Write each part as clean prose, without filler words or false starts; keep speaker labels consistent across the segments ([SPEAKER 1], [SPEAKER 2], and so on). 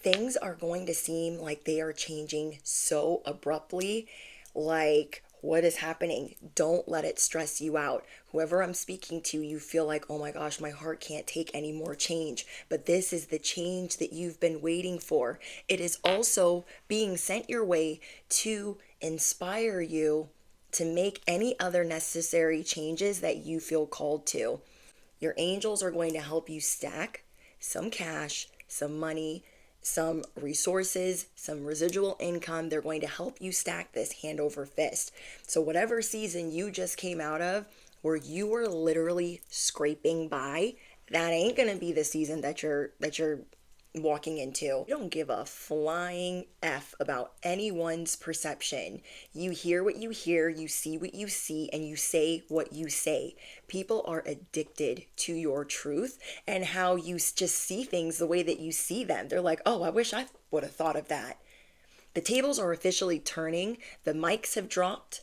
[SPEAKER 1] things are going to seem like they are changing so abruptly. Like, what is happening? Don't let it stress you out. Whoever I'm speaking to, you feel like, oh my gosh, my heart can't take any more change. But this is the change that you've been waiting for. It is also being sent your way to inspire you to make any other necessary changes that you feel called to. Your angels are going to help you stack some cash, some money, some resources, some residual income. They're going to help you stack this hand over fist. So whatever season you just came out of, where you were literally scraping by, that ain't going to be the season that you're walking into. You don't give a flying F about anyone's perception. You hear what you hear, you see what you see, and you say what you say. People are addicted to your truth and how you just see things the way that you see them. They're like, oh, I wish I would have thought of that. The tables are officially turning. The mics have dropped.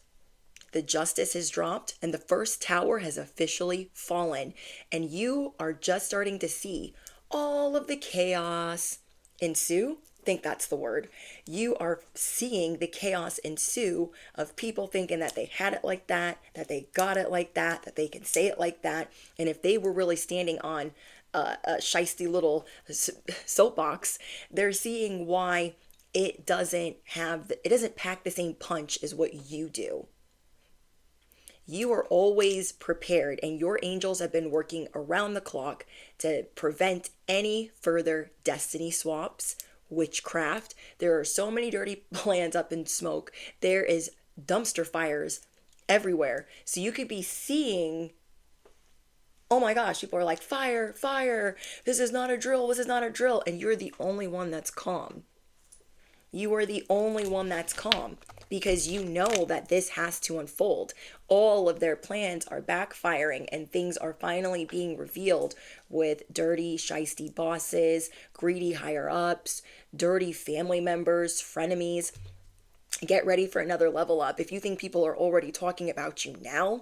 [SPEAKER 1] The justice has dropped, and the first tower has officially fallen. And you are just starting to see all of the chaos ensue. I think that's the word. You are seeing the chaos ensue of people thinking that they had it like that they got it like that they can say it like that. And if they were really standing on a shisty little soapbox, they're seeing why it doesn't pack the same punch as what you do. You are always prepared, and your angels have been working around the clock to prevent any further destiny swaps, witchcraft. There are so many dirty plans up in smoke. There is dumpster fires everywhere. So you could be seeing, oh my gosh, people are like, fire, fire. This is not a drill. This is not a drill. And you're the only one that's calm. You are the only one that's calm because you know that this has to unfold. All of their plans are backfiring and things are finally being revealed with dirty, shisty bosses, greedy higher ups, dirty family members, frenemies. Get ready for another level up. If you think people are already talking about you now,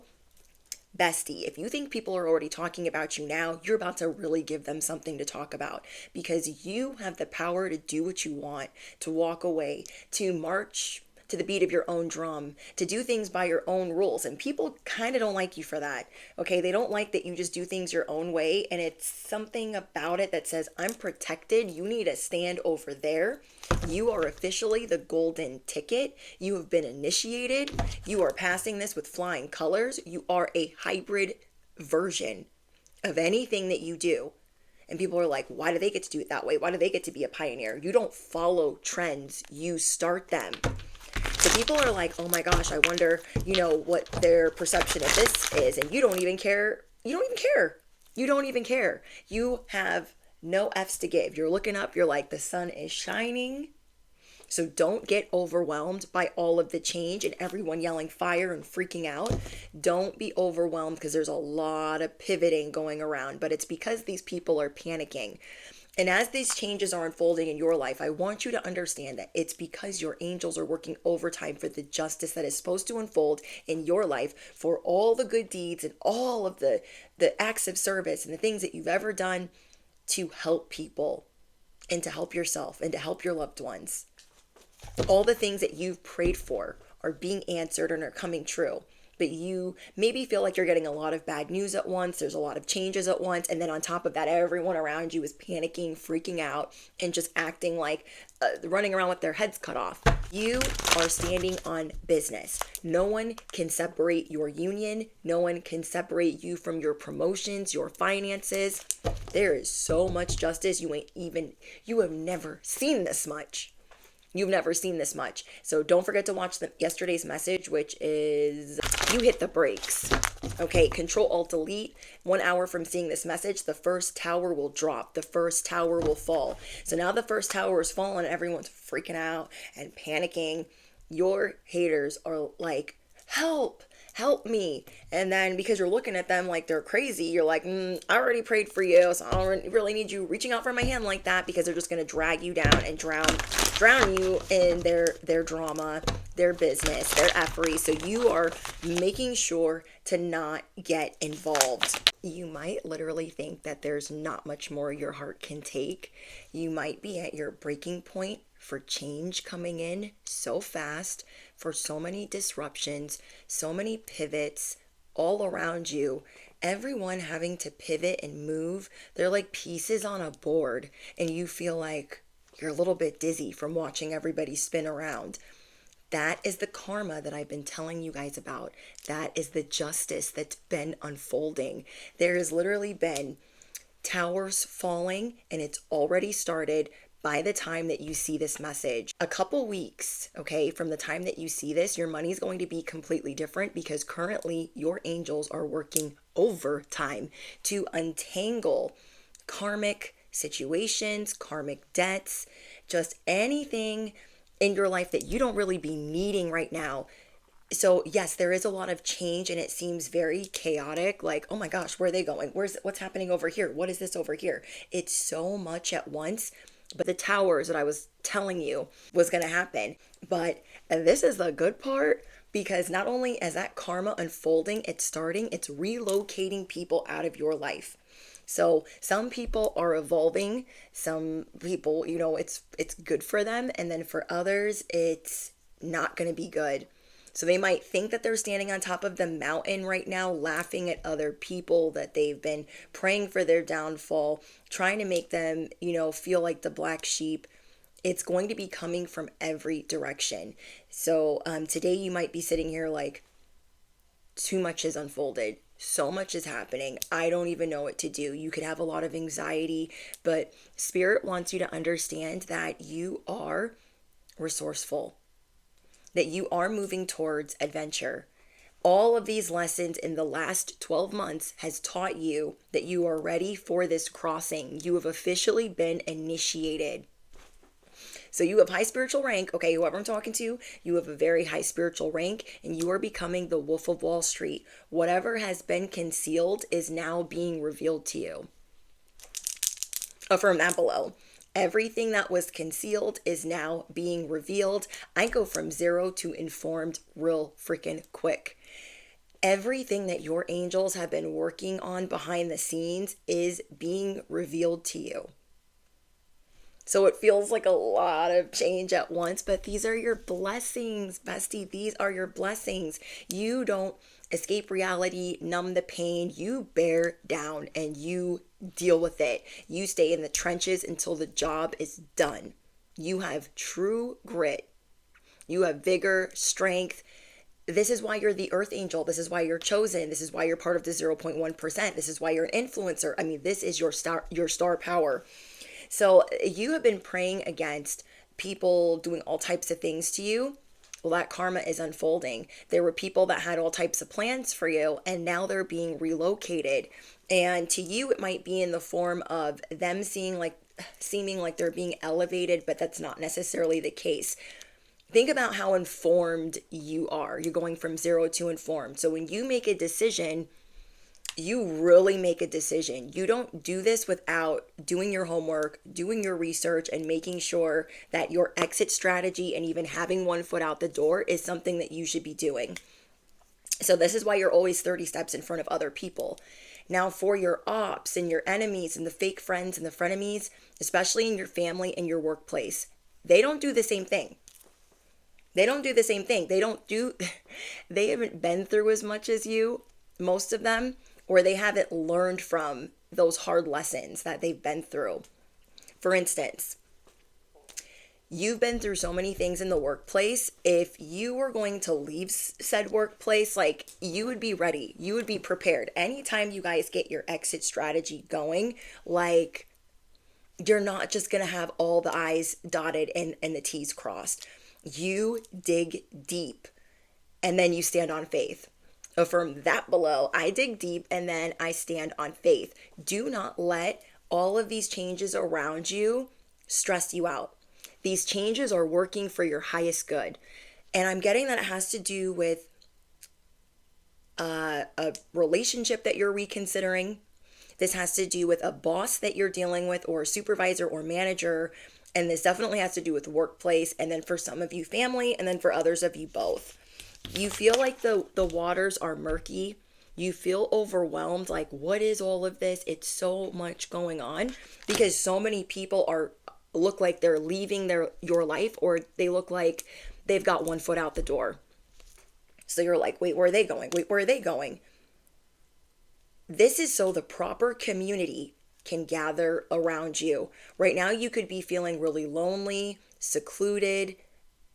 [SPEAKER 1] bestie, if you think people are already talking about you now, you're about to really give them something to talk about because you have the power to do what you want, to walk away, to march to the beat of your own drum, to do things by your own rules. And people kind of don't like you for that. Okay, they don't like that you just do things your own way, and it's something about it that says, I'm protected. You need to stand over there. You are officially the golden ticket. You have been initiated. You are passing this with flying colors. You are a hybrid version of anything that you do. And people are like, why do they get to do it that way? Why do they get to be a pioneer? You don't follow trends, you start them. So people are like, oh my gosh, I wonder, what their perception of this is. And you don't even care. You don't even care. You don't even care. You have no F's to give. You're looking up, you're like, the sun is shining. So don't get overwhelmed by all of the change and everyone yelling fire and freaking out. Don't be overwhelmed because there's a lot of pivoting going around, but it's because these people are panicking. And as these changes are unfolding in your life, I want you to understand that it's because your angels are working overtime for the justice that is supposed to unfold in your life, for all the good deeds and all of the acts of service and the things that you've ever done to help people and to help yourself and to help your loved ones. All the things that you've prayed for are being answered and are coming true. But you maybe feel like you're getting a lot of bad news at once. There's a lot of changes at once. And then on top of that, everyone around you is panicking, freaking out, and just acting like running around with their heads cut off. You are standing on business. No one can separate your union. No one can separate you from your promotions, your finances. There is so much justice. You have never seen this much. You've never seen this much. So don't forget to watch yesterday's message, which is you hit the brakes. Okay, Control Alt Delete. 1 hour from seeing this message, the first tower will drop. The first tower will fall. So now the first tower is fallen. Everyone's freaking out and panicking. Your haters are like, help, help me. And then because you're looking at them like they're crazy, you're like, I already prayed for you, so I don't really need you reaching out for my hand like that, because they're just going to drag you down and drown you in their drama, their business, their effery. So you are making sure to not get involved. You might literally think that there's not much more your heart can take. You might be at your breaking point for change coming in so fast, for so many disruptions, so many pivots all around you. Everyone having to pivot and move. They're like pieces on a board, and you feel like you're a little bit dizzy from watching everybody spin around. That is the karma that I've been telling you guys about. That is the justice that's been unfolding. There has literally been towers falling, and it's already started by the time that you see this message. A couple weeks, okay, from the time that you see this, your money's going to be completely different, because currently your angels are working overtime to untangle karmic situations, karmic debts, just anything in your life that you don't really be needing right now. So yes, there is a lot of change, and it seems very chaotic. Like, oh my gosh, where are they going? What's happening over here? What is this over here? It's so much at once. But the towers that I was telling you was going to happen. But this is the good part, because not only is that karma unfolding, it's relocating people out of your life. So some people are evolving, some people, it's good for them, and then for others, it's not going to be good. So they might think that they're standing on top of the mountain right now, laughing at other people, that they've been praying for their downfall, trying to make them, feel like the black sheep. It's going to be coming from every direction. So today you might be sitting here like, too much is unfolded. So much is happening. I don't even know what to do. You could have a lot of anxiety, but Spirit wants you to understand that you are resourceful, that you are moving towards adventure. All of these lessons in the last 12 months has taught you that you are ready for this crossing. You have officially been initiated. So you have high spiritual rank, okay, whoever I'm talking to, you have a very high spiritual rank, and you are becoming the Wolf of Wall Street. Whatever has been concealed is now being revealed to you. Affirm that below. Everything that was concealed is now being revealed. I go from 0 to informed real freaking quick. Everything that your angels have been working on behind the scenes is being revealed to you. So it feels like a lot of change at once, but these are your blessings, bestie. These are your blessings. You don't escape reality, numb the pain. You bear down and you deal with it. You stay in the trenches until the job is done. You have true grit. You have vigor, strength. This is why you're the earth angel. This is why you're chosen. This is why you're part of the 0.1%. This is why you're an influencer. I mean, this is your star power. So you have been praying against people doing all types of things to you. Well, that karma is unfolding. There were people that had all types of plans for you, and now they're being relocated. And to you, it might be in the form of them seeming like they're being elevated, but that's not necessarily the case. Think about how informed you are. You're going from 0 to informed. So when you make a decision, you really make a decision. You don't do this without doing your homework, doing your research, and making sure that your exit strategy and even having one foot out the door is something that you should be doing. So this is why you're always 30 steps in front of other people. Now, for your ops and your enemies and the fake friends and the frenemies, especially in your family and your workplace, they don't do the same thing. They haven't been through as much as you, most of them, or they haven't learned from those hard lessons that they've been through. For instance, you've been through so many things in the workplace. If you were going to leave said workplace, like, you would be ready. You would be prepared. Anytime you guys get your exit strategy going, like, you're not just going to have all the I's dotted and the T's crossed. You dig deep, and then you stand on faith. Affirm that below. I dig deep and then I stand on faith. Do not let all of these changes around you stress you out. These changes are working for your highest good. And I'm getting that it has to do with a relationship that you're reconsidering. This has to do with a boss that you're dealing with, or a supervisor or manager. And this definitely has to do with workplace. And then for some of you, family. And then for others of you, both. You feel like the waters are murky. You feel overwhelmed. Like, what is all of this? It's so much going on because so many people look like they're leaving your life, or they look like they've got one foot out the door. So you're like, wait, where are they going? Wait, where are they going? This is so the proper community can gather around you. Right now, you could be feeling really lonely, secluded,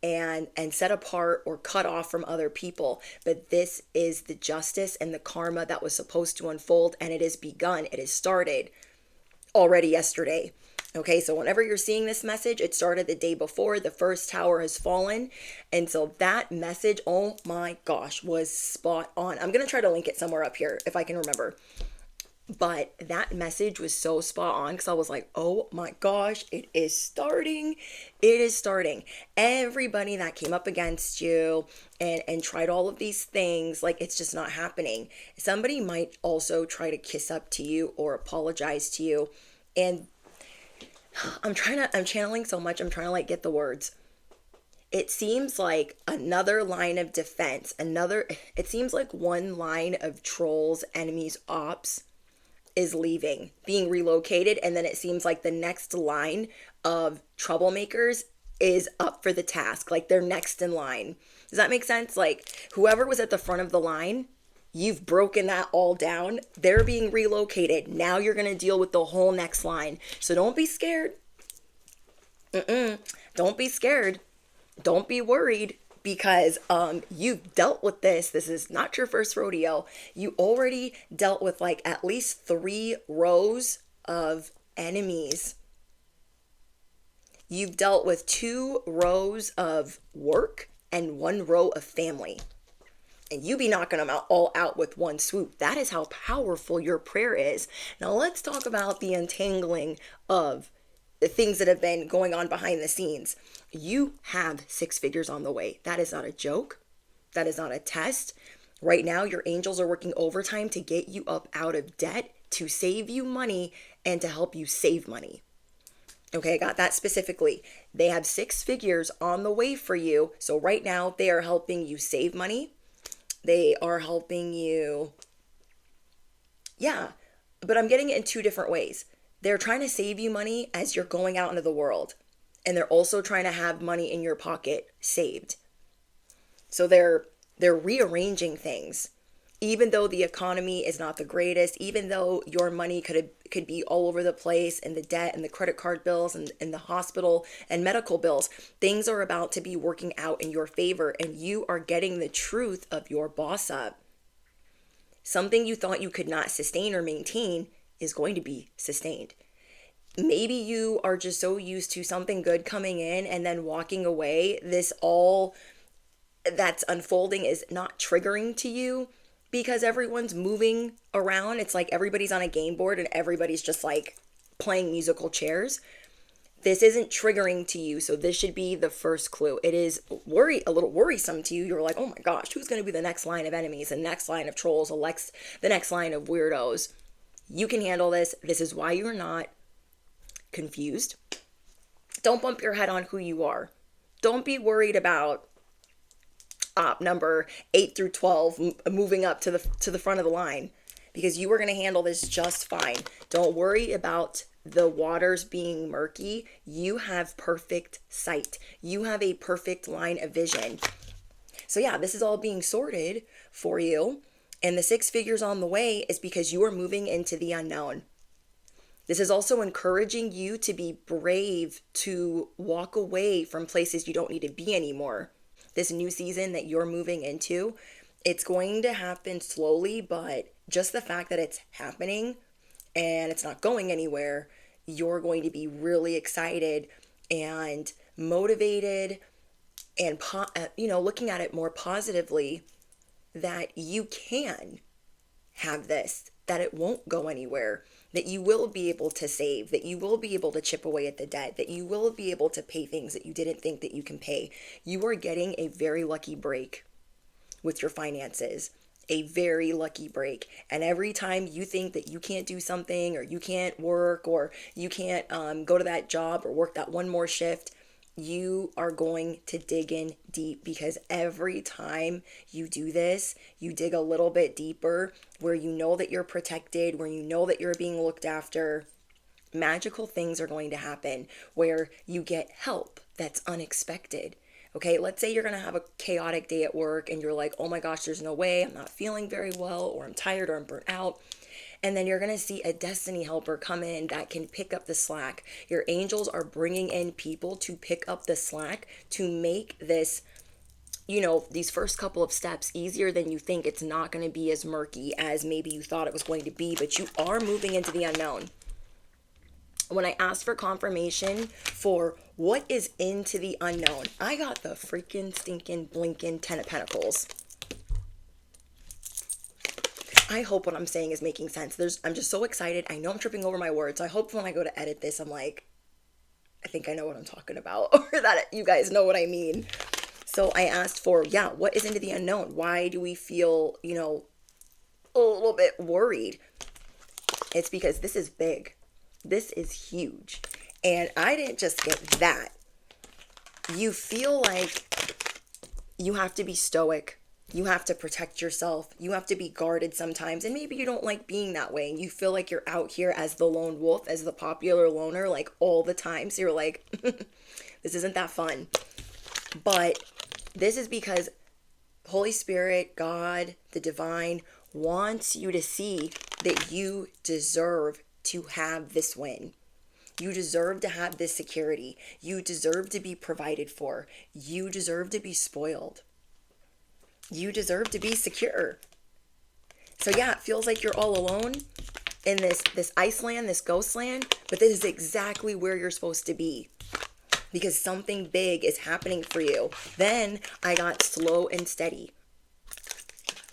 [SPEAKER 1] and set apart or cut off from other people. But this is the justice and the karma that was supposed to unfold, and it has begun. It has started already yesterday. Okay, so whenever you're seeing this message, it started the day before. The first tower has fallen. And so that message, oh my gosh, was spot on. I'm going to try to link it somewhere up here if I can remember. But that message was so spot on because I was like, oh my gosh, it is starting. It is starting. Everybody that came up against you and tried all of these things, like, it's just not happening. Somebody might also try to kiss up to you or apologize to you. And I'm channeling so much. I'm trying to like get the words. It seems like another line of defense, it seems like one line of trolls, enemies, ops is leaving, being relocated. And then it seems like the next line of troublemakers is up for the task. Like they're next in line. Does that make sense? Like whoever was at the front of the line, you've broken that all down. They're being relocated. Now you're going to deal with the whole next line. So don't be scared. Don't be scared. Don't be worried because you've dealt with this. This is not your first rodeo. You already dealt with like at least 3 rows of enemies. You've dealt with 2 rows of work and 1 row of family. And you be knocking them all out with one swoop. That is how powerful your prayer is. Now let's talk about the untangling of the things that have been going on behind the scenes. You have 6 figures on the way. That is not a joke. That is not a test. Right now, your angels are working overtime to get you up out of debt, to save you money, and to help you save money. Okay, I got that specifically. They have 6 figures on the way for you. So right now, they are helping you save money. They are helping you. Yeah, but I'm getting it in 2 different ways. They're trying to save you money as you're going out into the world. And they're also trying to have money in your pocket saved. So they're rearranging things. Even though the economy is not the greatest, even though your money could be all over the place, and the debt and the credit card bills and the hospital and medical bills, things are about to be working out in your favor, and you are getting the truth of your boss up. Something you thought you could not sustain or maintain is going to be sustained. Maybe you are just so used to something good coming in and then walking away. This all that's unfolding is not triggering to you because everyone's moving around. It's like everybody's on a game board and everybody's just like playing musical chairs. This isn't triggering to you, so this should be the first clue. It is a little worrisome to you. You're like, oh my gosh, who's going to be the next line of enemies, the next line of trolls, the next line of weirdos? You can handle this. This is why you're not confused. Don't bump your head on who you are. Don't be worried about op number 8 through 12 moving up to the front of the line, because you are going to handle this just fine. Don't worry about the waters being murky. You have perfect sight. You have a perfect line of vision. So yeah, this is all being sorted for you. And the 6 figures on the way is because you are moving into the unknown. This is also encouraging you to be brave, to walk away from places you don't need to be anymore. This new season that you're moving into, it's going to happen slowly, but just the fact that it's happening and it's not going anywhere, you're going to be really excited and motivated and looking at it more positively, that you can have this, that it won't go anywhere, that you will be able to save, that you will be able to chip away at the debt, that you will be able to pay things that you didn't think that you can pay. You are getting a very lucky break with your finances. a very lucky break. And every time you think that you can't do something, or you can't work, or you can't go to that job or work that one more shift, you are going to dig in deep, because every time you do this, you dig a little bit deeper where you know that you're protected, where you know that you're being looked after. Magical things are going to happen where you get help that's unexpected. Okay, let's say you're going to have a chaotic day at work and you're like, oh my gosh, there's no way, I'm not feeling very well, or I'm tired, or I'm burnt out. And then you're going to see a destiny helper come in that can pick up the slack. Your angels are bringing in people to pick up the slack to make this, these first couple of steps easier than you think. It's not going to be as murky as maybe you thought it was going to be, but you are moving into the unknown. When I asked for confirmation for what is into the unknown, I got the freaking stinking blinking 10 of Pentacles. I hope what I'm saying is making sense. I'm just so excited. I know I'm tripping over my words. I hope when I go to edit this, I'm like, I think I know what I'm talking about, or that you guys know what I mean. So I asked for, what is into the unknown? Why do we feel, a little bit worried? It's because this is big. This is huge. And I didn't just get that. You feel like you have to be stoic. You have to protect yourself. You have to be guarded sometimes. And maybe you don't like being that way. And you feel like you're out here as the lone wolf, as the popular loner, like all the time. So you're like, this isn't that fun. But this is because Holy Spirit, God, the divine, wants you to see that you deserve to have this win. You deserve to have this security. You deserve to be provided for. You deserve to be spoiled. You deserve to be secure. So it feels like you're all alone in this Iceland, this ghost land, but this is exactly where you're supposed to be, because something big is happening for you. Then I got slow and steady.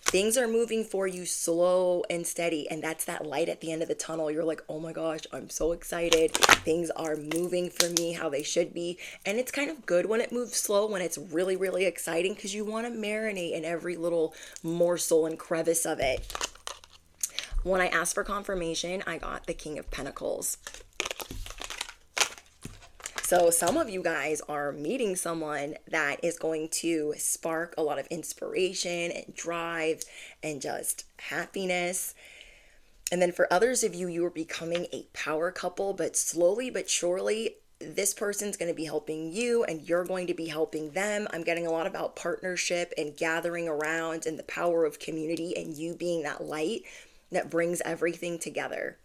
[SPEAKER 1] Things are moving for you slow and steady, and that's that light at the end of the tunnel. You're like, oh my gosh, I'm so excited. Things are moving for me how they should be. And it's kind of good when it moves slow, when it's really, really exciting, because you want to marinate in every little morsel and crevice of it. When I asked for confirmation, I got the King of Pentacles. So some of you guys are meeting someone that is going to spark a lot of inspiration and drive and just happiness. And then for others of you, you are becoming a power couple, but slowly but surely, this person's going to be helping you and you're going to be helping them. I'm getting a lot about partnership and gathering around and the power of community, and you being that light that brings everything together.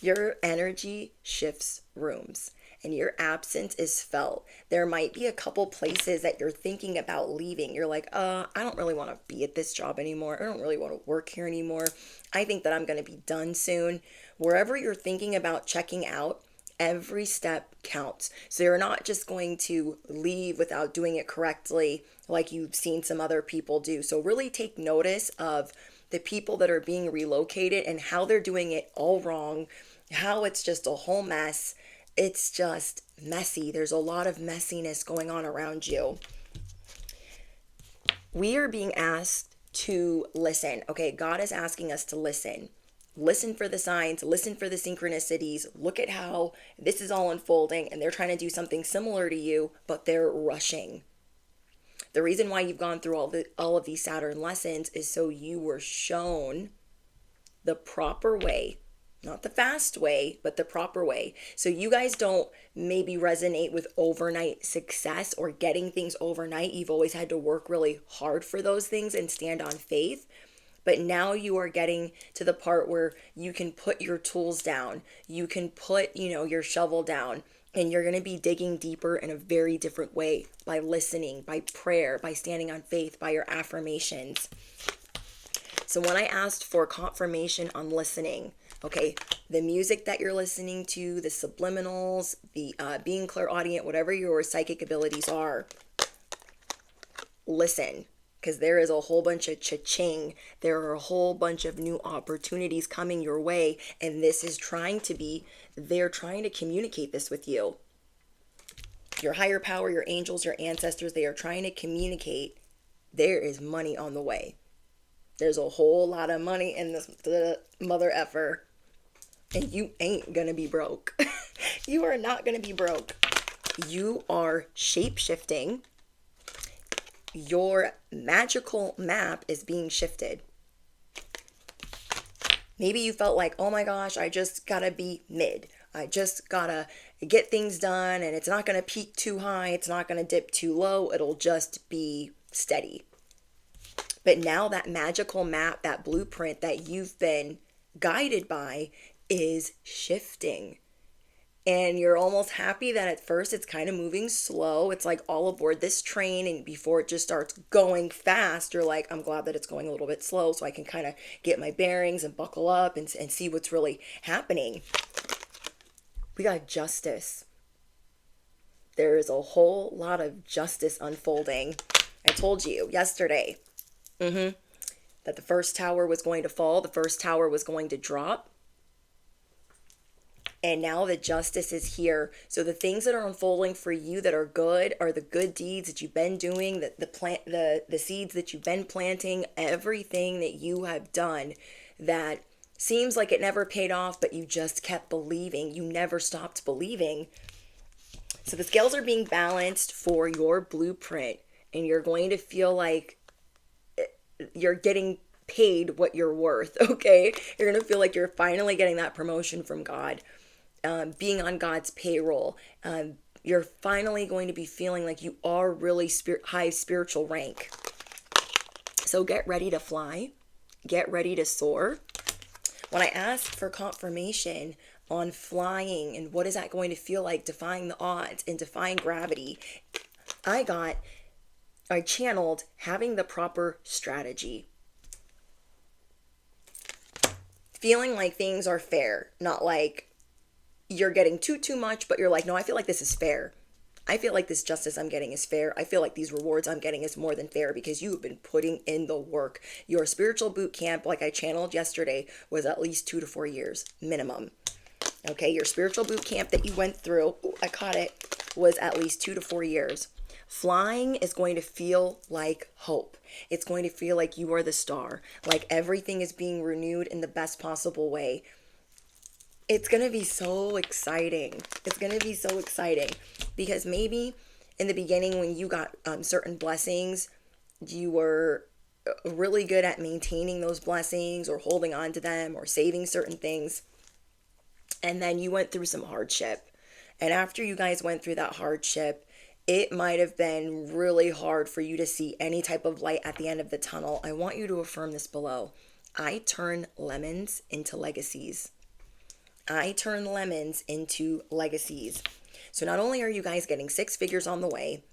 [SPEAKER 1] Your energy shifts rooms. And your absence is felt. There might be a couple places that you're thinking about leaving. You're like, I don't really want to be at this job anymore. I don't really want to work here anymore. I think that I'm going to be done soon. Wherever you're thinking about checking out, every step counts. So you're not just going to leave without doing it correctly like you've seen some other people do. So really take notice of the people that are being relocated and how they're doing it all wrong, how it's just a whole mess. It's just messy. There's a lot of messiness going on around you. We are being asked to listen. Okay, God is asking us to listen. Listen for the signs, listen for the synchronicities. Look at how this is all unfolding, and they're trying to do something similar to you, but they're rushing. The reason why you've gone through all of these Saturn lessons is so you were shown the proper way. Not the fast way, but the proper way. So you guys don't maybe resonate with overnight success or getting things overnight. You've always had to work really hard for those things and stand on faith. But now you are getting to the part where you can put your tools down. You can put, your shovel down. And you're going to be digging deeper in a very different way by listening, by prayer, by standing on faith, by your affirmations. So when I asked for confirmation on listening, okay, the music that you're listening to, the subliminals, the being clairaudient, whatever your psychic abilities are, listen, because there is a whole bunch of cha-ching. There are a whole bunch of new opportunities coming your way, and this is they're trying to communicate this with you. Your higher power, your angels, your ancestors, they are trying to communicate there is money on the way. There's a whole lot of money in this mother effer. And you ain't gonna be broke. You are not gonna be broke. You are shape shifting. Your magical map is being shifted. Maybe you felt like, oh my gosh, I just gotta be mid. I just gotta get things done, and it's not gonna peak too high. It's not gonna dip too low. It'll just be steady. But now that magical map, that blueprint that you've been guided by is shifting. And you're almost happy that at first it's kind of moving slow. It's like all aboard this train, and before it just starts going fast, you're like, I'm glad that it's going a little bit slow so I can kind of get my bearings and buckle up and see what's really happening. We got justice. There is a whole lot of justice unfolding. I told you yesterday that the first tower was going to fall, the first tower was going to drop. And now the justice is here. So the things that are unfolding for you that are good are the good deeds that you've been doing, the seeds that you've been planting, everything that you have done that seems like it never paid off, but you just kept believing. You never stopped believing. So the scales are being balanced for your blueprint, and you're going to feel like you're getting paid what you're worth, okay? You're going to feel like you're finally getting that promotion from God. Being on God's payroll, you're finally going to be feeling like you are really high spiritual rank. So get ready to fly. Get ready to soar. When I asked for confirmation on flying and what is that going to feel like, defying the odds and defying gravity, I channeled having the proper strategy. Feeling like things are fair, not like you're getting too much, but you're like, no, I feel like this is fair. I feel like this justice I'm getting is fair. I feel like these rewards I'm getting is more than fair because you have been putting in the work. Your spiritual boot camp, like I channeled yesterday, was at least 2 to 4 years minimum. Okay, your spiritual boot camp that you went through, I caught it, was at least 2 to 4 years. Flying is going to feel like hope. It's going to feel like you are the star, like everything is being renewed in the best possible way. It's going to be so exciting. It's going to be so exciting because maybe in the beginning when you got certain blessings, you were really good at maintaining those blessings or holding on to them or saving certain things. And then you went through some hardship. And after you guys went through that hardship, it might have been really hard for you to see any type of light at the end of the tunnel. I want you to affirm this below. I turn lemons into legacies. I turn lemons into legacies. So not only are you guys getting 6 figures on the way,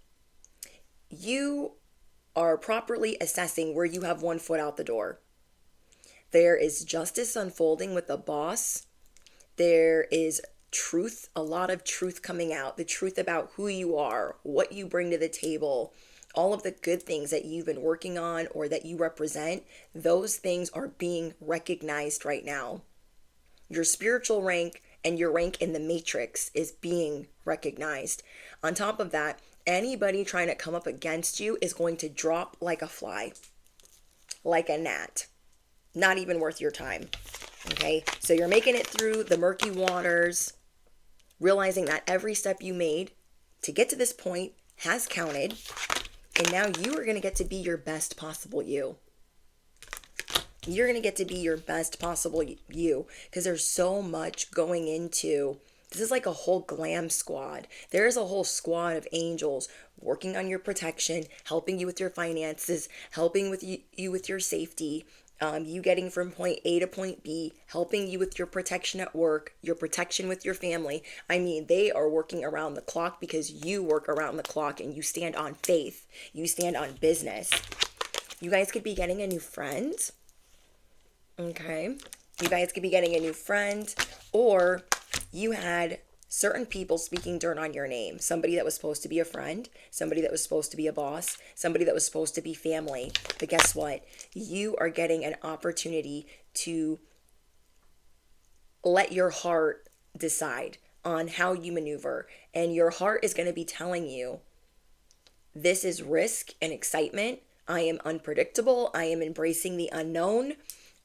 [SPEAKER 1] you are properly assessing where you have 1 foot out the door. There is justice unfolding with the boss. There is truth, a lot of truth coming out, the truth about who you are, what you bring to the table, all of the good things that you've been working on or that you represent. Those things are being recognized right now. Your spiritual rank and your rank in the matrix is being recognized. On top of that, anybody trying to come up against you is going to drop like a fly, like a gnat. Not even worth your time. Okay? So you're making it through the murky waters, realizing that every step you made to get to this point has counted, and now you are going to get to be your best possible you. You're going to get to be your best possible you because there's so much going into this. Is like a whole glam squad. There's a whole squad of angels working on your protection, helping you with your finances, helping with you with your safety, you getting from point A to point B, helping you with your protection at work, your protection with your family. I mean, they are working around the clock because you work around the clock and you stand on faith. You stand on business. You guys could be getting a new friend. Okay, you guys could be getting a new friend, or you had certain people speaking dirt on your name. Somebody that was supposed to be a friend, somebody that was supposed to be a boss, somebody that was supposed to be family. But guess what? You are getting an opportunity to let your heart decide on how you maneuver. And your heart is going to be telling you, this is risk and excitement. I am unpredictable. I am embracing the unknown.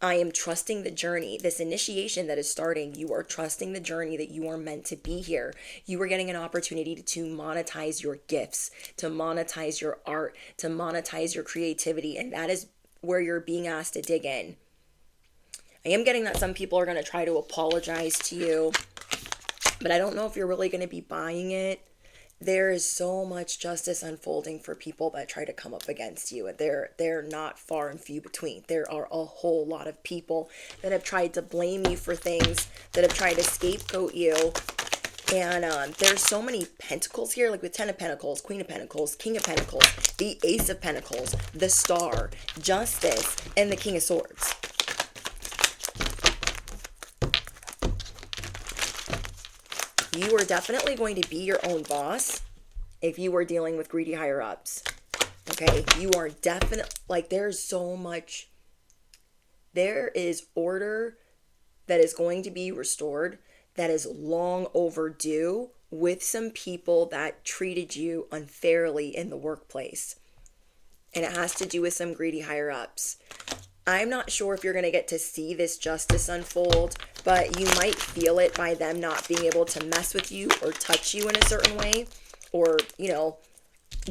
[SPEAKER 1] I am trusting the journey. This initiation that is starting, you are trusting the journey that you are meant to be here. You are getting an opportunity to monetize your gifts, to monetize your art, to monetize your creativity. And that is where you're being asked to dig in. I am getting that some people are going to try to apologize to you, but I don't know if you're really going to be buying it. There is so much justice unfolding for people that try to come up against you, and they're not far and few between. There are a whole lot of people that have tried to blame you for things, that have tried to scapegoat you. And there's so many pentacles here, like with 10 of Pentacles, Queen of Pentacles, King of Pentacles, the Ace of Pentacles, the Star, Justice, and the King of Swords. You are definitely going to be your own boss if you are dealing with greedy higher ups. Okay, you are definitely, like, there's so much, there is order that is going to be restored that is long overdue with some people that treated you unfairly in the workplace. And it has to do with some greedy higher ups. I'm not sure if you're going to get to see this justice unfold, but you might feel it by them not being able to mess with you or touch you in a certain way, or, you know,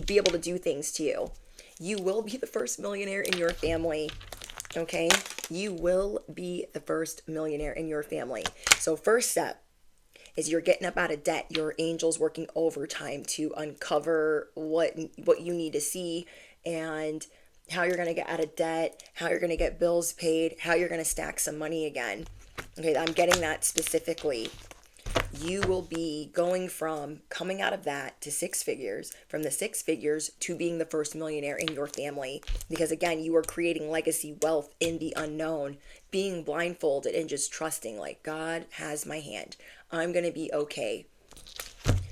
[SPEAKER 1] be able to do things to you. You will be the first millionaire in your family, okay? You will be the first millionaire in your family. So first step is you're getting up out of debt. Your angel's working overtime to uncover what you need to see, and how you're going to get out of debt, how you're going to get bills paid, how you're going to stack some money again. Okay, I'm getting that specifically. You will be going from coming out of that to 6 figures, from the 6 figures to being the first millionaire in your family. Because again, you are creating legacy wealth in the unknown, being blindfolded and just trusting, like, God has my hand. I'm going to be okay.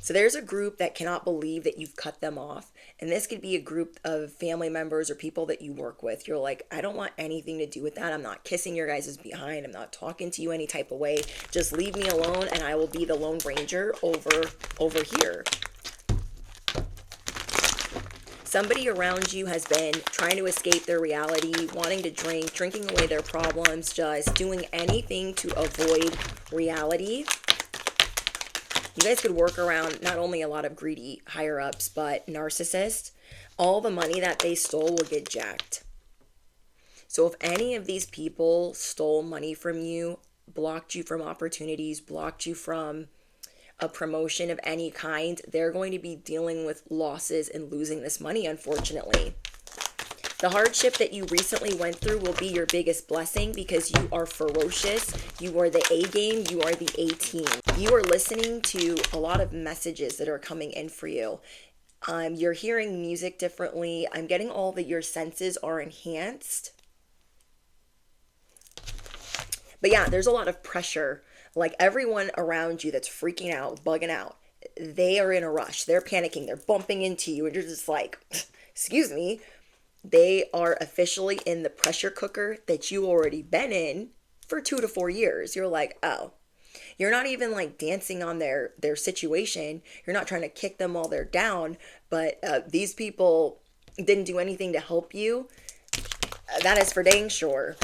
[SPEAKER 1] So there's a group that cannot believe that you've cut them off. And this could be a group of family members or people that you work with. You're like, I don't want anything to do with that. I'm not kissing your guys' behind. I'm not talking to you any type of way. Just leave me alone and I will be the Lone Ranger over here. Somebody around you has been trying to escape their reality, wanting to drink, drinking away their problems, just doing anything to avoid reality. You guys could work around not only a lot of greedy higher ups, but narcissists. All the money that they stole will get jacked. So if any of these people stole money from you, blocked you from opportunities, blocked you from a promotion of any kind, they're going to be dealing with losses and losing this money, unfortunately. The hardship that you recently went through will be your biggest blessing because you are ferocious. You are the A game. You are the A team. You are listening to a lot of messages that are coming in for you. You're hearing music differently. I'm getting all that your senses are enhanced. But yeah, there's a lot of pressure. Like everyone around you that's freaking out, bugging out, they are in a rush. They're panicking. They're bumping into you. And you're just like, excuse me. They are officially in the pressure cooker that you already been in for 2 to 4 years. You're like, oh, you're not even like dancing on their situation. You're not trying to kick them while they're down, but these people didn't do anything to help you. That is for dang sure.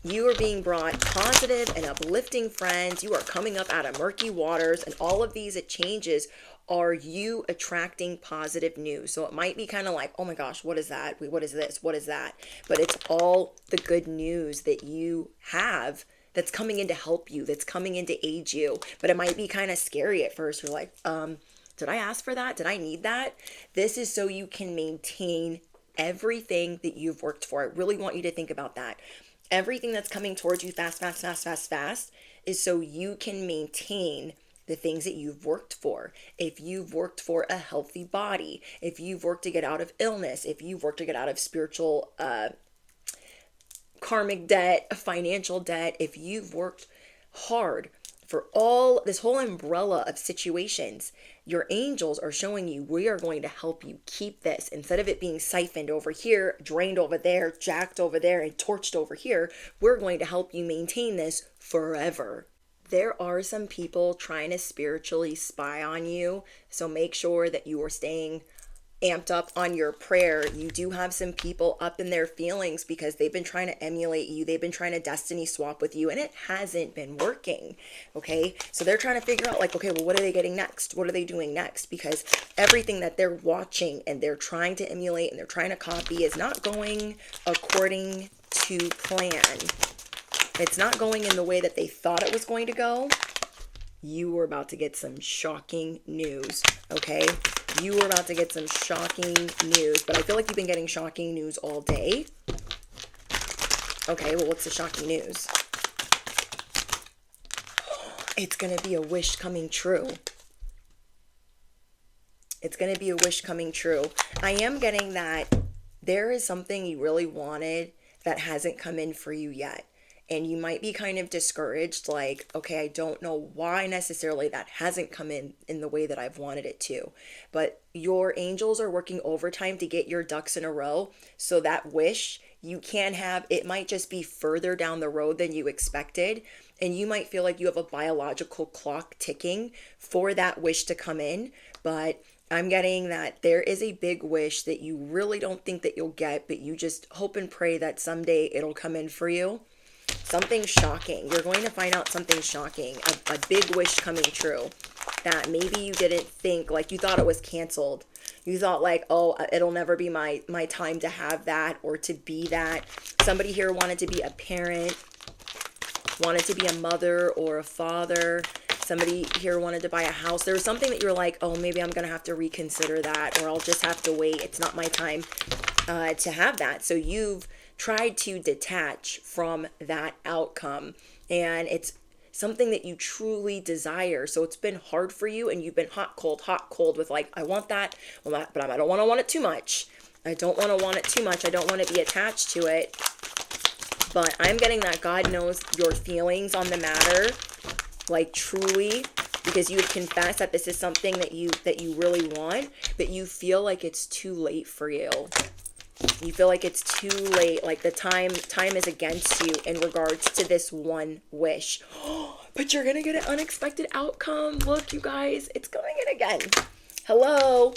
[SPEAKER 1] You are being brought positive and uplifting friends. You are coming up out of murky waters, and all of these changes are you attracting positive news. So it might be kind of like, oh my gosh, what is that? What is this? What is that? But it's all the good news that you have that's coming in to help you, that's coming in to aid you. But it might be kind of scary at first. You're like, did I ask for that? Did I need that? This is so you can maintain everything that you've worked for. I really want you to think about that. Everything that's coming towards you fast is so you can maintain the things that you've worked for. If you've worked for a healthy body, if you've worked to get out of illness, if you've worked to get out of spiritual karmic debt, financial debt, if you've worked hard for all this whole umbrella of situations, your angels are showing you, we are going to help you keep this. Instead of it being siphoned over here, drained over there, jacked over there, and torched over here, we're going to help you maintain this forever. There are some people trying to spiritually spy on you, so make sure that you are staying amped up on your prayer. You do have some people up in their feelings because they've been trying to emulate you. They've been trying to destiny swap with you, and it hasn't been working. Okay. So they're trying to figure out like, okay, well, what are they getting next? What are they doing next? Because everything that they're watching and they're trying to emulate and they're trying to copy is not going according to plan. It's not going in the way that they thought it was going to go. You were about to get some shocking news, okay? You were about to get some shocking news, but I feel like you've been getting shocking news all day. Okay, well, what's the shocking news? It's going to be a wish coming true. It's going to be a wish coming true. I am getting that there is something you really wanted that hasn't come in for you yet. And you might be kind of discouraged, like, okay, I don't know why necessarily that hasn't come in the way that I've wanted it to. But your angels are working overtime to get your ducks in a row. So that wish you can have, it might just be further down the road than you expected. And you might feel like you have a biological clock ticking for that wish to come in. But I'm getting that there is a big wish that you really don't think that you'll get, but you just hope and pray that someday it'll come in for you. Something shocking. You're going to find out something shocking. A big wish coming true that maybe you didn't think, like you thought it was canceled. You thought like, oh, it'll never be my time to have that or to be that. Somebody here wanted to be a parent, wanted to be a mother or a father. Somebody here wanted to buy a house. There was something that you were like, oh, maybe I'm going to have to reconsider that, or I'll just have to wait. It's not my time to have that. So you've tried to detach from that outcome, and it's something that you truly desire. So it's been hard for you, and you've been hot, cold with like, I want that, but I don't want it too much. I don't want to want it too much. I don't want to be attached to it. But I'm getting that God knows your feelings on the matter, like truly, because you have confessed that this is something that you really want, but you feel like it's too late for you. You feel like it's too late, like the time is against you in regards to this one wish. But you're going to get an unexpected outcome. Look, you guys, it's going in again. Hello.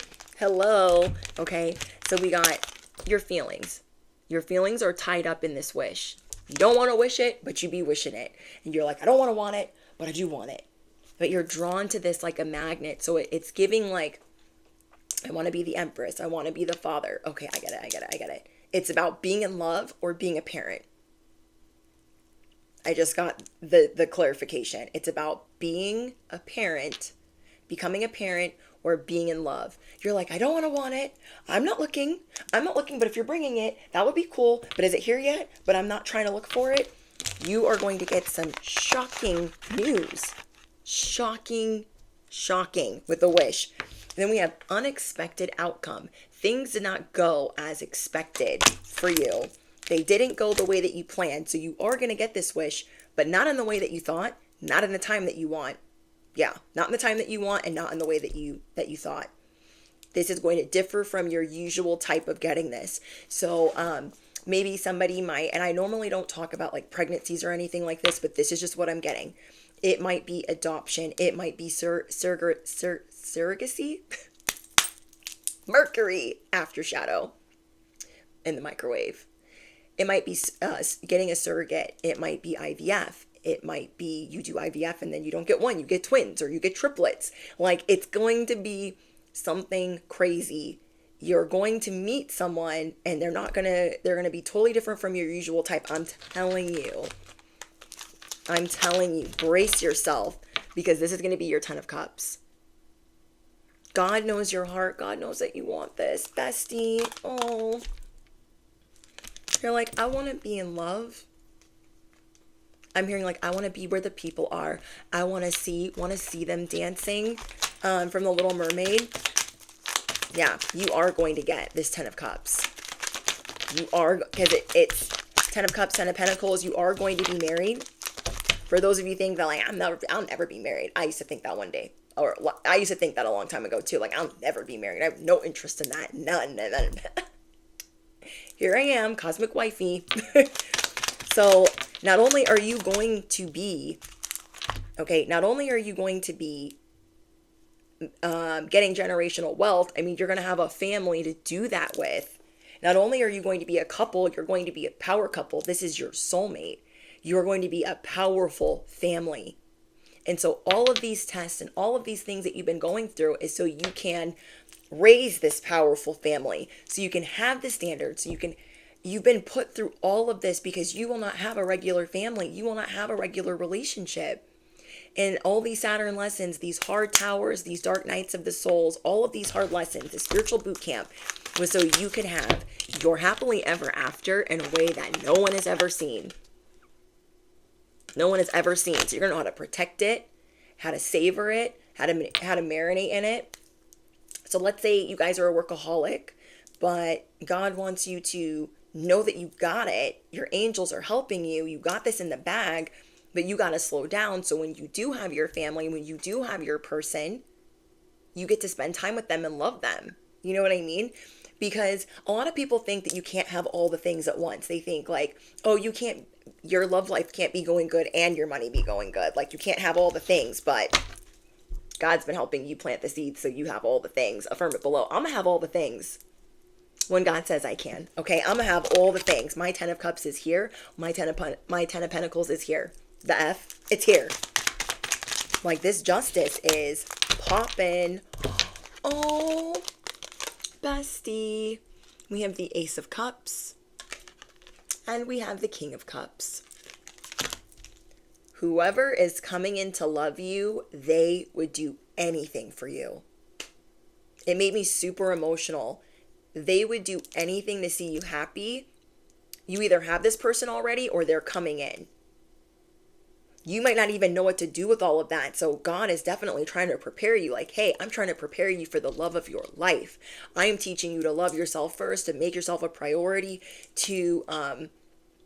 [SPEAKER 1] Okay, so we got your feelings. Your feelings are tied up in this wish. You don't want to wish it, but you be wishing it. And you're like, I don't want it, but I do want it. But you're drawn to this like a magnet. So it's giving like, I want to be the empress. I want to be the father. Okay, I get it. It's about being in love or being a parent. I just got the clarification. It's about being a parent, becoming a parent, or being in love. You're like, I don't want it. I'm not looking, but if you're bringing it, that would be cool. But is it here yet? But I'm not trying to look for it. You are going to get some shocking news. Shocking with a wish. Then we have unexpected outcome. Things did not go as expected for you. They didn't go the way that you planned. So you are going to get this wish, but not in the way that you thought, not in the time that you want. Yeah, not in the time that you want and not in the way that you thought. This is going to differ from your usual type of getting this. So maybe somebody might, and I normally don't talk about like pregnancies or anything like this, but this is just what I'm getting. It might be adoption. It might be surrogacy. Mercury after shadow in the microwave. It might be getting a surrogate. It might be IVF. It might be you do IVF and then you don't get one, you get twins or you get triplets. Like it's going to be something crazy. You're going to meet someone and they're going to be totally different from your usual type. I'm telling you, brace yourself because this is going to be your 10 of Cups. God knows your heart. God knows that you want this, bestie. Oh, you're like, I want to be in love. I'm hearing like, I want to be where the people are. I want to see them dancing from The Little Mermaid. Yeah, you are going to get this 10 of Cups. You are, because it's 10 of Cups, 10 of Pentacles. You are going to be married. For those of you think that like, I'll never be married. I used to think that one day. Or I used to think that a long time ago too. Like, I'll never be married. I have no interest in that. None. Here I am, cosmic wifey. So not only are you going to be getting generational wealth, I mean, you're going to have a family to do that with. Not only are you going to be a couple, you're going to be a power couple. This is your soulmate. You're going to be a powerful family. And so all of these tests and all of these things that you've been going through is so you can raise this powerful family. So you can have the standards. So you've been put through all of this because you will not have a regular family. You will not have a regular relationship. And all these Saturn lessons, these hard towers, these dark nights of the souls, all of these hard lessons, the spiritual boot camp was so you could have your happily ever after in a way that no one has ever seen. No one has ever seen. So you're going to know how to protect it, how to savor it, how to marinate in it. So let's say you guys are a workaholic, but God wants you to know that you got it. Your angels are helping you. You got this in the bag, but you got to slow down. So when you do have your family, when you do have your person, you get to spend time with them and love them. You know what I mean? Because a lot of people think that you can't have all the things at once. They think like, oh, your love life can't be going good and your money be going good. Like you can't have all the things, but God's been helping you plant the seeds so you have all the things. Affirm it below. I'm going to have all the things when God says I can. Okay, I'm going to have all the things. My 10 of Cups is here. My 10 of Pentacles is here. The F, it's here. Like this justice is popping. Oh, bestie. We have the Ace of Cups. And we have the King of Cups. Whoever is coming in to love you, they would do anything for you. It made me super emotional. They would do anything to see you happy. You either have this person already or they're coming in. You might not even know what to do with all of that. So God is definitely trying to prepare you. Like, hey, I'm trying to prepare you for the love of your life. I am teaching you to love yourself first, to make yourself a priority, to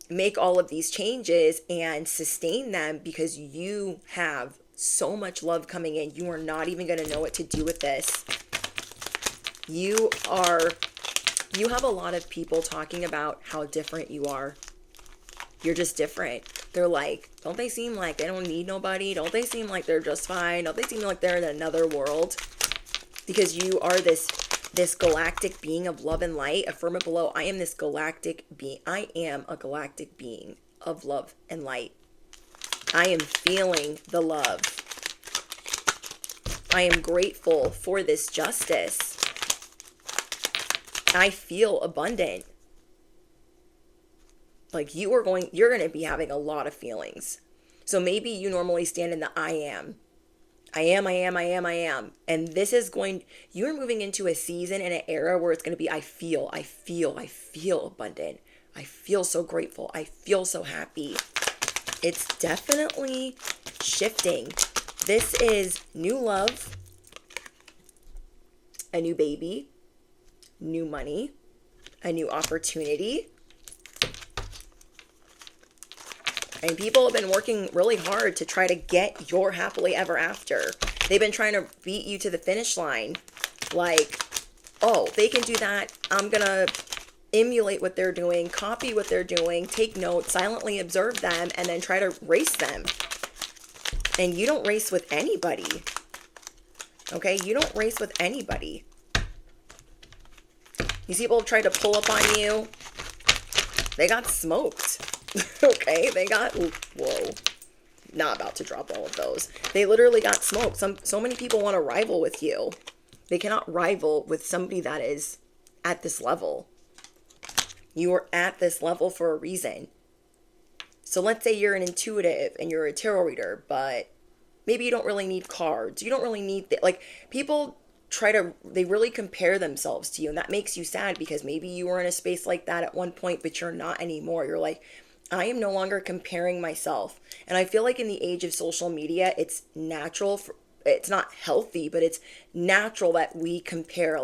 [SPEAKER 1] make all of these changes and sustain them because you have so much love coming in. You are not even going to know what to do with this. You have a lot of people talking about how different you are. You're just different. They're like, don't they seem like they don't need nobody? Don't they seem like they're just fine? Don't they seem like they're in another world? Because you are this galactic being of love and light. Affirm it below. I am this galactic being. I am a galactic being of love and light. I am feeling the love. I am grateful for this justice. I feel abundant. Like you're going to be having a lot of feelings. So maybe you normally stand in the I am. I am. And this is you're moving into a season and an era where it's going to be, I feel abundant. I feel so grateful. I feel so happy. It's definitely shifting. This is new love, a new baby, new money, a new opportunity. And people have been working really hard to try to get your happily ever after. They've been trying to beat you to the finish line. Like, oh, they can do that. I'm going to emulate what they're doing, copy what they're doing, take notes, silently observe them, and then try to race them. And you don't race with anybody. Okay? You don't race with anybody. These people have tried to pull up on you. They got smoked. Okay, whoa, not about to drop all of those. They literally got smoked. So many people want to rival with you. They cannot rival with somebody that is at this level. You are at this level for a reason. So let's say you're an intuitive and you're a tarot reader, but maybe you don't really need cards. You don't really need, people they really compare themselves to you. And that makes you sad because maybe you were in a space like that at one point, but you're not anymore. You're like, I am no longer comparing myself. And I feel like in the age of social media, it's natural. It's not healthy, but it's natural that we compare,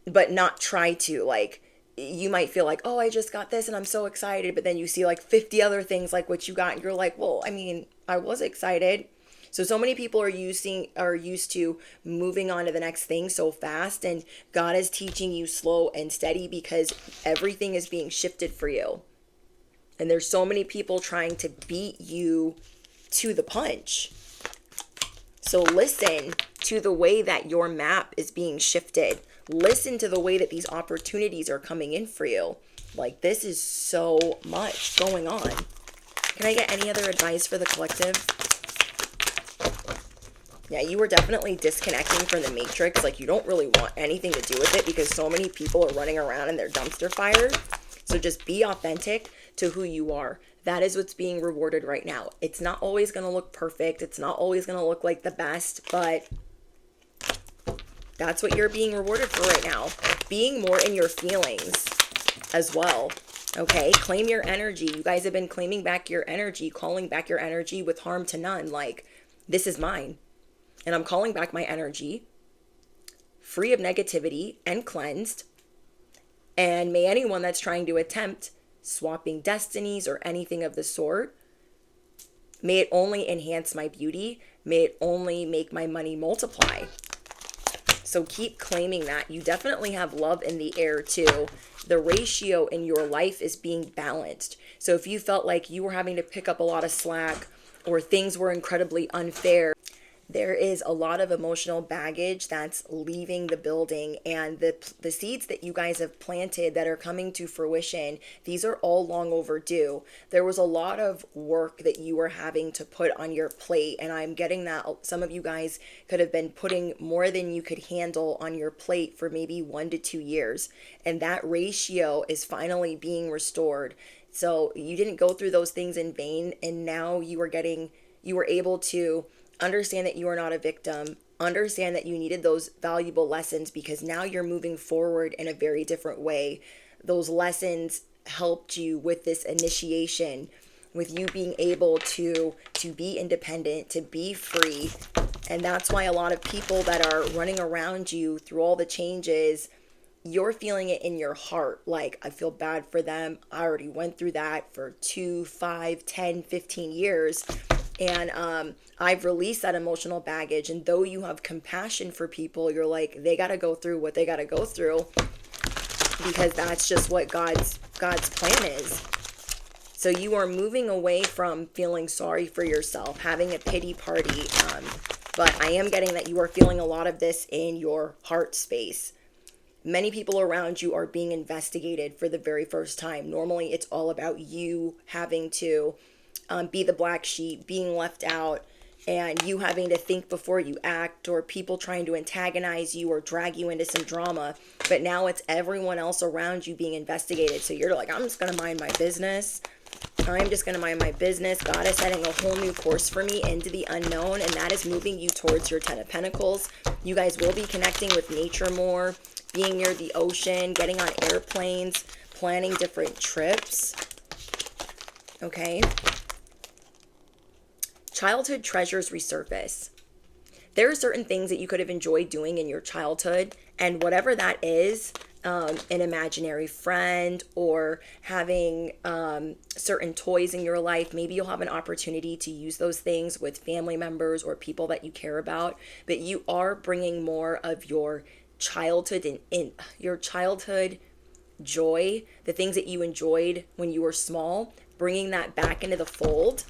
[SPEAKER 1] but not try to. You might feel like, oh, I just got this and I'm so excited. But then you see 50 other things like what you got. And you're like, well, I mean, I was excited. So many people are used to moving on to the next thing so fast. And God is teaching you slow and steady because everything is being shifted for you. And there's so many people trying to beat you to the punch. So listen to the way that your map is being shifted. Listen to the way that these opportunities are coming in for you. Like, this is so much going on. Can I get any other advice for the collective? Yeah, you were definitely disconnecting from the matrix. Like, you don't really want anything to do with it because so many people are running around in their dumpster fire. So just be authentic to who you are. That is what's being rewarded right now. It's not always going to look perfect. It's not always going to look like the best, but that's what you're being rewarded for right now. Being more in your feelings as well. Okay, claim your energy. You guys have been claiming back your energy, calling back your energy with harm to none. Like, this is mine. And I'm calling back my energy, free of negativity and cleansed. And may anyone that's trying to attempt swapping destinies or anything of the sort, may it only enhance my beauty. May it only make my money multiply. So keep claiming that. You definitely have love in the air too. The ratio in your life is being balanced. So if you felt like you were having to pick up a lot of slack or things were incredibly unfair, there is a lot of emotional baggage that's leaving the building, and the seeds that you guys have planted that are coming to fruition, these are all long overdue. There was a lot of work that you were having to put on your plate, and I'm getting that some of you guys could have been putting more than you could handle on your plate for maybe 1 to 2 years, and that ratio is finally being restored. So you didn't go through those things in vain, and now you were able to understand that you are not a victim. Understand that you needed those valuable lessons because now you're moving forward in a very different way. Those lessons helped you with this initiation, with you being able to be independent, to be free. And that's why a lot of people that are running around you through all the changes, you're feeling it in your heart. Like, I feel bad for them. I already went through that for 2, 5, 10, 15 years. And I've released that emotional baggage. And though you have compassion for people, you're like, they got to go through what they got to go through because that's just what God's plan is. So you are moving away from feeling sorry for yourself, having a pity party. But I am getting that you are feeling a lot of this in your heart space. Many people around you are being investigated for the very first time. Normally, it's all about you having to be the black sheep, being left out, and you having to think before you act, or people trying to antagonize you or drag you into some drama. But now it's everyone else around you being investigated. So you're like, I'm just going to mind my business. I'm just going to mind my business. God is setting a whole new course for me into the unknown, and that is moving you towards your 10 of Pentacles. You guys will be connecting with nature more, being near the ocean, getting on airplanes, planning different trips. Okay. Childhood treasures resurface. There are certain things that you could have enjoyed doing in your childhood, and whatever that is, an imaginary friend or having certain toys in your life, maybe you'll have an opportunity to use those things with family members or people that you care about, but you are bringing more of your childhood in your childhood joy, the things that you enjoyed when you were small, bringing that back into the fold.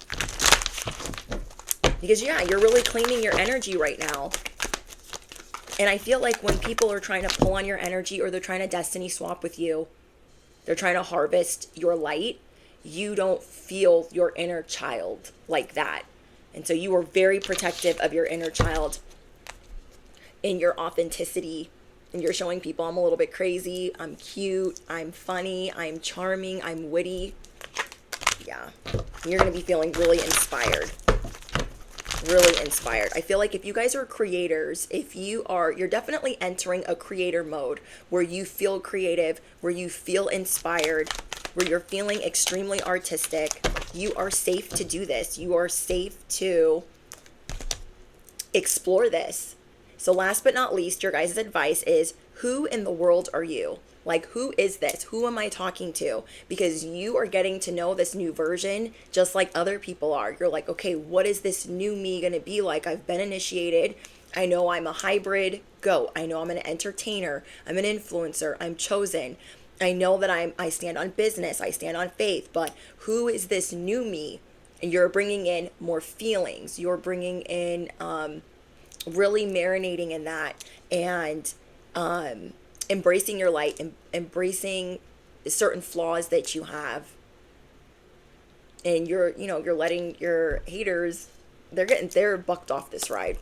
[SPEAKER 1] Because, yeah, you're really claiming your energy right now. And I feel like when people are trying to pull on your energy or they're trying to destiny swap with you, they're trying to harvest your light, you don't feel your inner child like that. And so you are very protective of your inner child in your authenticity. And you're showing people, I'm a little bit crazy, I'm cute, I'm funny, I'm charming, I'm witty. Yeah, you're going to be feeling really inspired. Really inspired. I feel like if you guys are creators, you're definitely entering a creator mode where you feel creative, where you feel inspired, where you're feeling extremely artistic. You are safe to do this. You are safe to explore this. So last but not least, your guys' advice is, who in the world are you? Like, who is this? Who am I talking to? Because you are getting to know this new version just like other people are. You're like, okay, what is this new me going to be like? I've been initiated. I know I'm a hybrid goat. I know I'm an entertainer. I'm an influencer. I'm chosen. I know that I stand on business. I stand on faith. But who is this new me? And you're bringing in more feelings. You're bringing in really marinating in that, and embracing your light, and embracing certain flaws that you have. And you're letting your haters, they're bucked off this ride.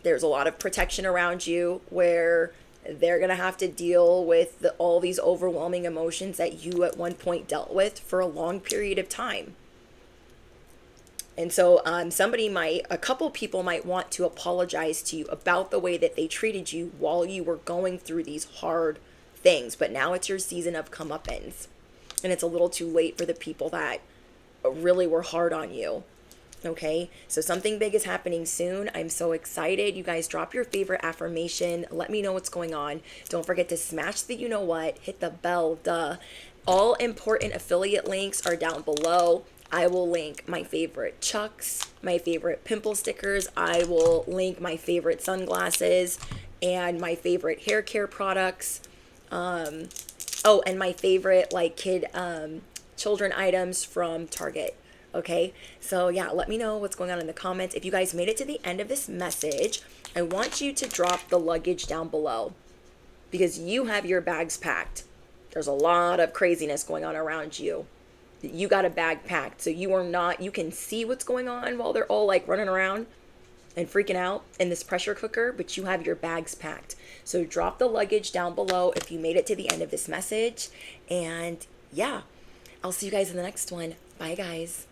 [SPEAKER 1] There's a lot of protection around you where they're going to have to deal with all these overwhelming emotions that you at one point dealt with for a long period of time. And so a couple people might want to apologize to you about the way that they treated you while you were going through these hard things. But now it's your season of comeuppance. And it's a little too late for the people that really were hard on you. Okay, so something big is happening soon. I'm so excited. You guys drop your favorite affirmation. Let me know what's going on. Don't forget to smash the you know what, hit the bell, duh. All important affiliate links are down below. I will link my favorite chucks, my favorite pimple stickers. I will link my favorite sunglasses and my favorite hair care products. Oh, and my favorite like children items from Target. Okay, so yeah, let me know what's going on in the comments. If you guys made it to the end of this message, I want you to drop the luggage down below, because you have your bags packed. There's a lot of craziness going on around you. You got a bag packed, so you can see what's going on while they're all like running around and freaking out in this pressure cooker, but you have your bags packed. So drop the luggage down below if you made it to the end of this message. And yeah, I'll see you guys in the next one. Bye, guys.